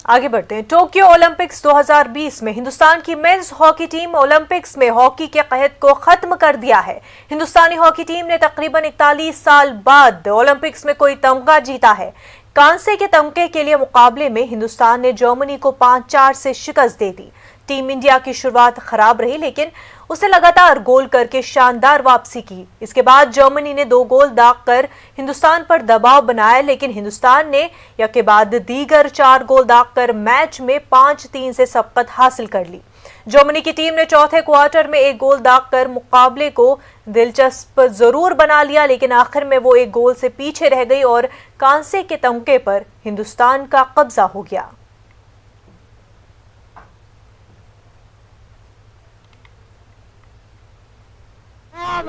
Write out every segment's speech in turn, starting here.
आगे बढ़ते हैं। टोक्यो ओलंपिक्स 2020 में हिंदुस्तान की मेंस हॉकी टीम ओलंपिक्स में हॉकी के कहत को खत्म कर दिया है। हिंदुस्तानी हॉकी टीम ने तकरीबन 41 साल बाद ओलंपिक्स में कोई तमगा जीता है। कांसे के तमगे के लिए मुकाबले में हिंदुस्तान ने जर्मनी को 5-4 से शिकस्त दे दी। टीम इंडिया की शुरुआत खराब रही, लेकिन उसे लगातार गोल करके शानदार वापसी की। इसके बाद जर्मनी ने 2 गोल दागकर हिंदुस्तान पर दबाव बनाया, लेकिन हिंदुस्तान ने एक के बाद दीगर 4 गोल दागकर मैच में 5-3 से सबकत हासिल कर ली। जर्मनी की टीम ने चौथे क्वार्टर में 1 गोल दागकर मुकाबले को दिलचस्प जरूर बना लिया, लेकिन आखिर में वो 1 गोल से पीछे रह गई और कांसे के तमगे पर हिंदुस्तान का कब्जा हो गया। बहुत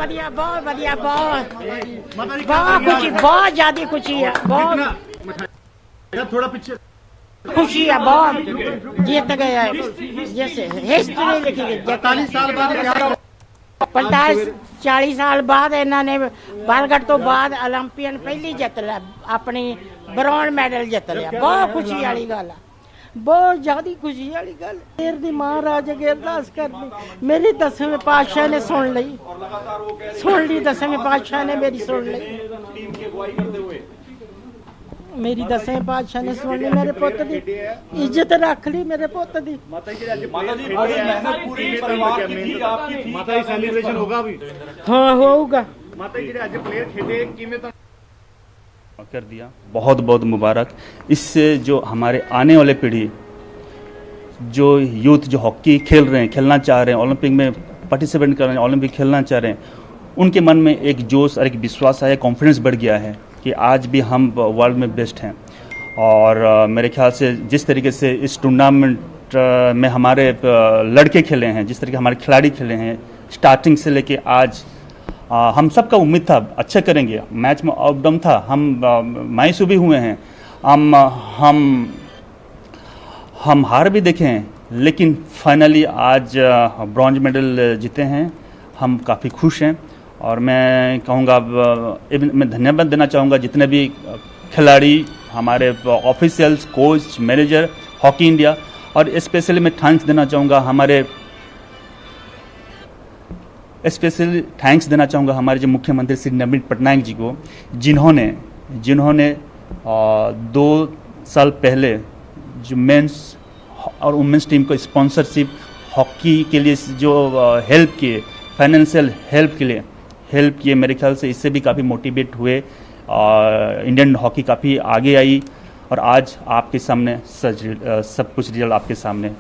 बढ़िया, बहुत खुशी, बहुत ज्यादा खुशी है, बहुत थोड़ा पीछे खुशी है, बहुत जीत गए हैं। जैसे हिस्ट्री लिखी गई 45 साल बाद 40 साल बाद इन्होंने बरगढ़ तो बाद ओलंपियन पहली जित लिया, अपनी ब्रॉन्ज मैडल जित लिया। बहुत खुशी वाली गल है, बहुत ज्यादा खुशी वाली गल। देर दी महाराज अगे अरदास करनी, मेरी 10वें पातशाह ने सुन ली, 10वें पातशाह ने मेरी सुन ली, मेरी 10वें पातशाह ने सुन ली। मेरे पुत दी इज्जत रख ली, मेरे पुत दी। माता जी सेलिब्रेशन होगा अभी? हाँ होगा। माता जी आज प्लेयर खेले किमें कर दिया, बहुत बहुत मुबारक। इससे जो हमारे आने वाले पीढ़ी, जो यूथ जो हॉकी खेल रहे हैं, खेलना चाह रहे हैं, ओलंपिक में पार्टिसिपेट कर रहे हैं, ओलंपिक खेलना चाह रहे हैं, उनके मन में एक जोश और एक विश्वास आया, कॉन्फिडेंस बढ़ गया है कि आज भी हम वर्ल्ड में बेस्ट हैं। और मेरे ख्याल से जिस तरीके से इस टूर्नामेंट में हमारे लड़के खेले हैं, जिस तरीके हमारे खिलाड़ी खेले हैं, स्टार्टिंग से लेके आज हम सब का उम्मीद था अच्छा करेंगे। मैच में अप डाउन था, हम मायूस भी हुए हैं, हम हार भी देखे हैं, लेकिन फाइनली आज ब्रॉन्ज मेडल जीते हैं। हम काफ़ी खुश हैं और मैं कहूँगा, मैं धन्यवाद देना चाहूँगा जितने भी खिलाड़ी, हमारे officials, coach, manager, hockey India, और स्पेशली मैं थैंक्स देना चाहूँगा हमारे जो मुख्यमंत्री श्री नवीन पटनायक जी को, जिन्होंने 2 साल पहले जो मेंस और वुमेंस टीम को स्पॉन्सरशिप हॉकी के लिए जो हेल्प किए, फाइनेंशियल हेल्प के लिए हेल्प किए, मेरे ख्याल से इससे भी काफ़ी मोटिवेट हुए और इंडियन हॉकी काफ़ी आगे आई और आज आपके सामने सब कुछ रिजल्ट आपके सामने